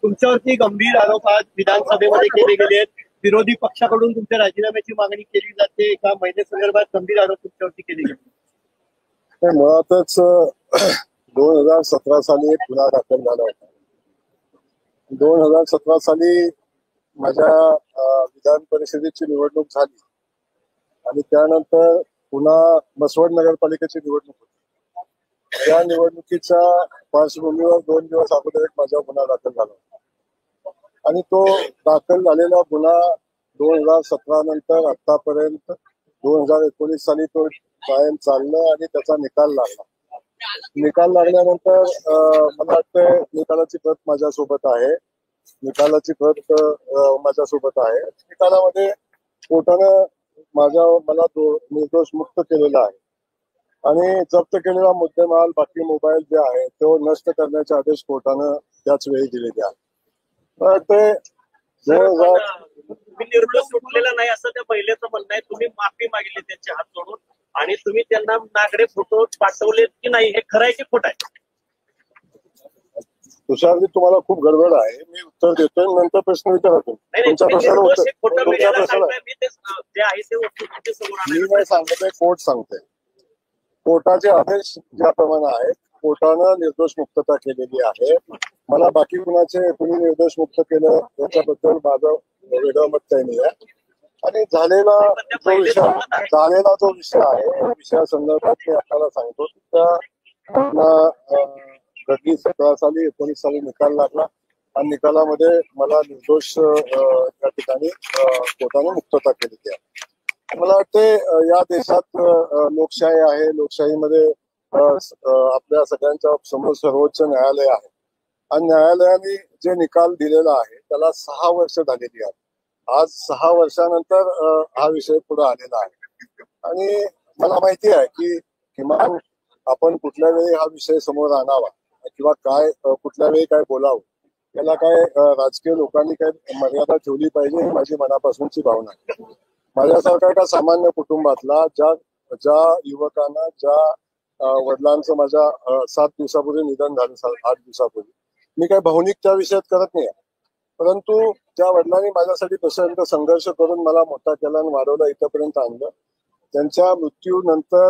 तुमच्यावरती गंभीर आरोप आज विधानसभेमध्ये केले गेले आहेत. विरोधी पक्षाकडून तुमच्या राजीनाम्याची मागणी केली जाते. एका महिलेसंदर्भात गंभीर आरोप तुमच्यावरती केले गेले. मुळातच 2017 साली एक गुन्हा दाखल झाला होता. 2017 साली माझ्या विधान परिषदेची निवडणूक झाली आणि त्यानंतर पुन्हा मसवड नगरपालिकेची निवडणूक होती. त्या निवडणुकीच्या पार्श्वभूमीवर 2 दिवस अगोदर एक माझा गुन्हा दाखल झाला होता आणि तो दाखल झालेला गुन्हा 2017 नंतर आतापर्यंत 2019 साली तो कायम चाललं आणि त्याचा निकाल लागला. निकाल लागल्यानंतर मला वाटतं निकालाची प्रत माझ्यासोबत आहे. निकालामध्ये कोर्टानं मला निर्दोष मुक्त केलेला आहे आणि जप्त केलेला मुद्देमाल बाकी मोबाईल जे आहे तो नष्ट करण्याचे आदेश कोर्टानं त्याच वेळी दिलेले आहेत. ते तुम्ही निर्दोष सुटलेला नाही असं त्या महिलेचं म्हणणं आहे. तुम्ही माफी मागितली त्यांचे हात जोडून आणि तुम्ही त्यांना नागडे फोटो पाठवलेत की नाही, हे खरं आहे की खोटं आहे? तुषारजी, तुम्हाला खूप गडबड आहे. मी उत्तर देतोय, नंतर प्रश्न विचारा. तुमच्या प्रश्नाला मी नाही सांगतोय, कोर्ट सांगते. कोर्टाचे आदेश ज्याप्रमाणे आहेत कोर्टानं निर्दोष मुक्तता केलेली आहे. मला बाकी कुणी निर्दोष मुक्त केलं याच्याबद्दल माझं वेगळं मत काही नाही आहे. आणि झालेला जो विषय आहे विषयासंदर्भात मी आपल्याला सांगतो की त्या घटली 17 साली 19 साली निकाल लागला आणि निकालामध्ये मला निर्दोष त्या ठिकाणी कोर्टाने मुक्तता केलेली आहे. मला वाटते या देशात लोकशाही आहे. लोकशाहीमध्ये आपल्या सगळ्यांच्या समोर सर्वोच्च न्यायालय आहे आणि न्यायालयाने जे निकाल दिलेला आहे त्याला 6 वर्ष झालेली आहेत. आज 6 वर्षानंतर हा विषय पुढे आलेला आहे आणि मला माहिती आहे की किमान आपण कुठल्या वेळी हा विषय समोर आणावा किंवा कुठल्या वेळी काय बोलावं याला राजकीय लोकांनी मर्यादा ठेवली पाहिजे ही माझी मनापासूनची भावना आहे. माझ्यासारखा एका सामान्य कुटुंबातला ज्या युवकांना ज्या वडिलांचं माझ्या 7 दिवसापूर्वी निधन झालं, 8 दिवसापूर्वी, मी काही भावनिक त्या विषयात करत नाही. परंतु त्या वडिलांनी माझ्यासाठी तसं संघर्ष करून मला मोठा केला आणि वाढवला, इथपर्यंत आणलं. त्यांच्या मृत्यूनंतर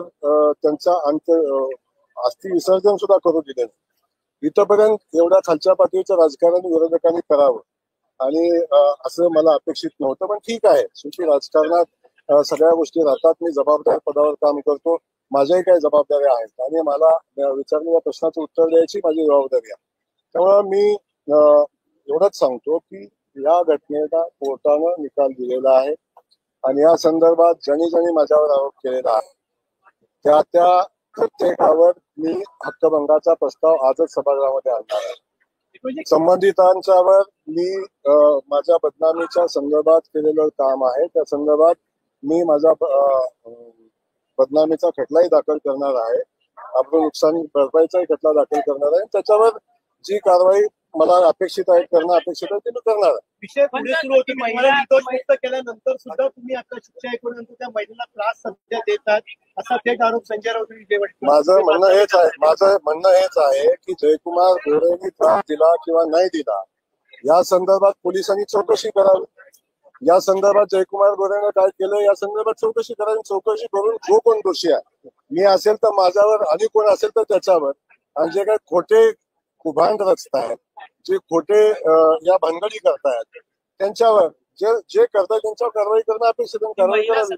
त्यांचा अस्थि विसर्जन सुद्धा करू दिले नाही. इथपर्यंत एवढ्या खालच्या पातळीचं राजकारण विरोधकांनी करावं आणि असं मला अपेक्षित नव्हतं. पण ठीक आहे, शेवटी राजकारणात सगळ्या गोष्टी राहतात. मी जबाबदार पदावर काम करतो. माझ्याही काही जबाबदाऱ्या आहेत आणि मला विचारलेल्या प्रश्नाचं उत्तर द्यायची माझी जबाबदारी आहे. त्यामुळे मी एवढंच सांगतो की या घटनेला कोर्टानं निकाल दिलेला आहे आणि या संदर्भात ज्यांनी माझ्यावर आरोप केलेला आहे त्या प्रत्येकावर मी हक्कभंगाचा प्रस्ताव आजच सभागृहामध्ये आणणार आहे. संबंधितांच्यावर मी माझ्या बदनामीच्या संदर्भात केलेलं काम आहे त्या संदर्भात मी माझा बदनामीचा खटलाही दाखल करणार आहे. आपलं नुकसान भरपाईचाही खटला दाखल करणार आहे. त्याच्यावर जी कारवाई मला अपेक्षित आहे ते मी करणार आहे. विषय पुढे सुरू होती. महिला निर्दोष मुक्त केल्यानंतर सुद्धा तुम्ही आता शिक्षा ऐकूनंतर त्या महिलेला त्रास सध्या देतात असा थेट आरोप संजय राऊत यांनी माझं म्हणणं हेच आहे की जयकुमार गोरेंनी त्रास दिला किंवा नाही दिला या संदर्भात पोलिसांनी चौकशी करावी. या संदर्भात जयकुमार गोरेनं काय केलं या संदर्भात चौकशी करावी. चौकशी करून जो कोण दोषी आहे, मी असेल तर माझ्यावर आणि कोण असेल तर त्याच्यावर, आणि जे काही खोटे कुभांड रचतायत, जे खोटे या भानगडी करतायत त्यांच्यावर जे करताय त्यांच्यावर कारवाई करणं अपेक्षित कारवाई करावी.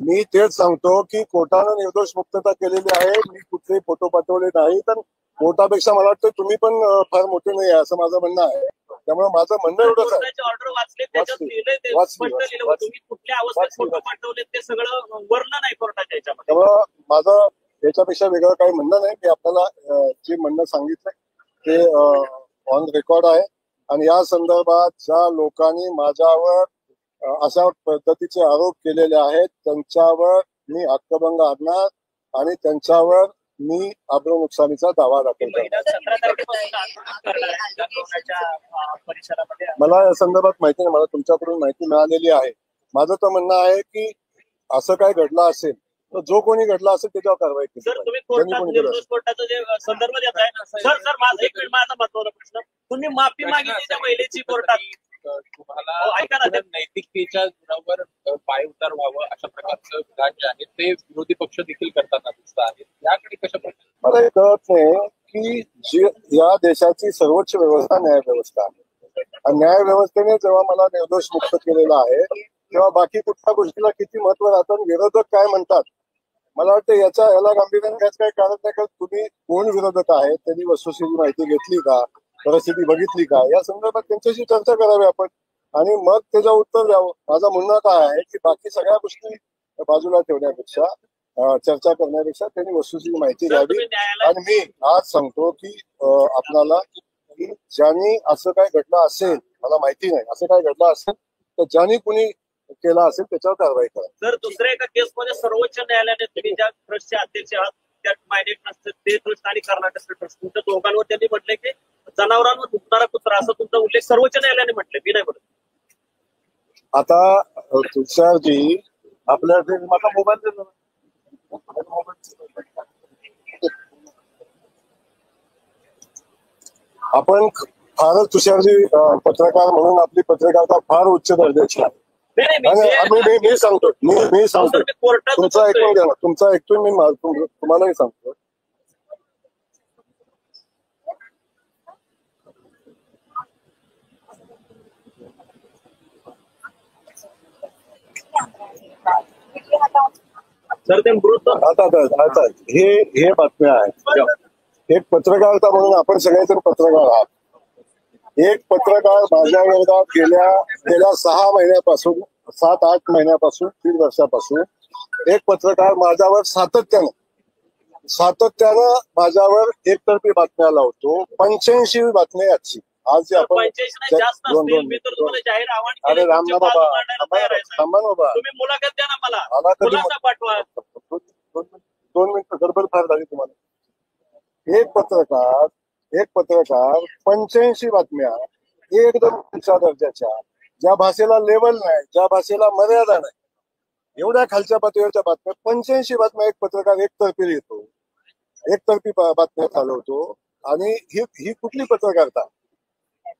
मी तेच सांगतो की कोर्टानं निर्दोष मुक्तता केलेली आहे. मी कुठलेही फोटो पाठवले नाही. तर कोर्टापेक्षा मला वाटतं तुम्ही पण फार मोठे नाही आहे असं माझं म्हणणं आहे. त्यामुळे माझं म्हणणं एवढंच आहे. त्यामुळं माझं याच्यापेक्षा वेगळं काही म्हणणं नाही. मी आपल्याला जे म्हणणं सांगितलंय ते ऑन रेकॉर्ड आहे आणि या संदर्भात ज्या लोकांनी माझ्यावर अशा पद्धतीचे आरोप केलेले आहेत त्यांच्यावर मी हक्कभंग आणणार आणि त्यांच्यावर मी आब्रू नुकसानीचा दावा दाखल करणार. मला या संदर्भात माहिती नाही. मला तुमच्याकडून माहिती मिळालेली आहे. माझं तर म्हणणं आहे की असं काय घडलं असेल तर जो कोणी घडला असेल त्याच्यावर कारवाई केली सर, पाहिजे. तुम्ही ज्यांनी कोर्टात कोणी केलं निर्दोष कोर्टाचा जे संदर्भ देताय, सर माझा एक मिनिट, माझा महत्वाचा प्रश्न, तुम्ही माफी मागितली त्या महिलेची कोर्टात, तुम्हाला ऐका ना, ते नैतिकतेच्या जोरावर पाय उतार व्हावं अशा प्रकारचं विधान जे आहे ते विरोधी पक्ष देखील करताना दिसत आहेत. याकडे कशा प्रकारे मला हे कळत नाही की जी या देशाची सर्वोच्च व्यवस्था न्याय व्यवस्था आहे. आणि न्याय व्यवस्थेने जेव्हा मला निर्दोष मुक्त केलेलं आहे तेव्हा बाकी कुठल्या गोष्टीला किती महत्व राहतं आणि विरोधक काय म्हणतात, मला वाटतं याला गांभीर्याने घ्यायचं काही कारण नाही. का तुम्ही कोण विरोधक आहेत, त्यांनी वस्तुस्थिती माहिती घेतली का, परिस्थिती बघितली का, या संदर्भात त्यांच्याशी चर्चा करावी आपण आणि मग त्याचं उत्तर द्यावं. माझं म्हणणं काय आहे की बाकी सगळ्या गोष्टी बाजूला ठेवण्यापेक्षा चर्चा करण्यापेक्षा त्यांनी वस्तुस्थिती माहिती घ्यावी. आणि मी आज सांगतो की आपल्याला की ज्यांनी असं काय घडलं असेल, मला माहिती नाही असं काय घडलं असेल तर ज्यांनी कुणी केला असेल त्याच्यावर कारवाई करा. सर, दुसऱ्या एका केसमध्ये सर्वोच्च न्यायालयाने तुम्ही ज्या ट्रस्टचे अध्यक्ष आहात त्या मायने ट्रस्ट ते ट्रस्ट आणि कर्नाटक ट्रस्ट तुमच्या दोघांवर त्यांनी म्हटलंय की जनावरांवर दुखणारा कुत्रा असा तुमचा उल्लेख सर्वोच्च न्यायालयाने म्हटलंय, मी नाही म्हणत. आता तुषारजी आपल्या माझा मोबाईल आपण फारच तुषारजी पत्रकार म्हणून आपली पत्रकारिता फार उच्च दर्जाची आहे. मी सांगतो तुमचा ऐकून घ्या, तुमचा ऐकून मी तुम्हालाही सांगतो. सर, ते मृत आता हे बातम्या आहेत. एक पत्रकारिता म्हणून आपण सगळेजण पत्रकार आहात. एक पत्रकार माझ्या वर्गात गेल्या 6 महिन्यापासून 7-8 महिन्यापासून 3 वर्षापासून एक पत्रकार माझ्यावर सातत्यानं माझ्यावर एकतर्फी बातम्या लावतो. 85 बातमी आजची. आज जे आपण अरे रामना बाबा थांबा बाबा, तुम्ही मुलाखत द्या ना, मला मला कधी खुलासा पाठवा. 2 मिनिटं गडबड फार झाली तुम्हाला. एक पत्रकार 85 बातम्या एकदम उंच दर्जाच्या, ज्या भाषेला लेवल नाही, ज्या भाषेला मर्यादा नाही, एवढ्या खालच्या पातळीवरच्या बातम्या 85 बातम्या एक पत्रकार एकतर्फी लिहितो, एकतर्फी बातम्या चालवतो. आणि ही कुठली पत्रकारिता?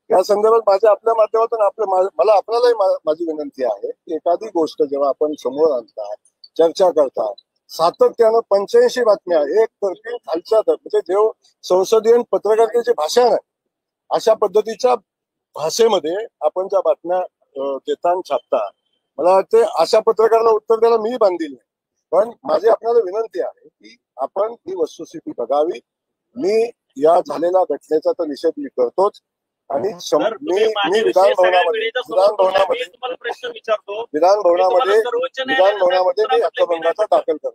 या संदर्भात आपल्या माध्यमातून मला आपल्यालाही माझी विनंती आहे की एखादी गोष्ट जेव्हा आपण समोर आणतात, चर्चा करतात, सातत्यानं 85 बातम्या एकतर्फी खालच्या म्हणजे जेव्हा संसदीय पत्रकारितेची भाषा नाही अशा पद्धतीच्या भाषेमध्ये आपण ज्या बातम्या देता छापता, मला वाटते अशा पत्रकाराला उत्तर द्यायला मी बांधील नाही. पण माझी आपल्याला विनंती आहे की आपण ही वस्तुस्थिती बघावी. मी या झालेल्या घटनेचा तर निषेध मी करतोच. आणि मी विधानभवनामध्ये प्रश्न विचारतो, मी हक्कभंगाचा दाखल करतो.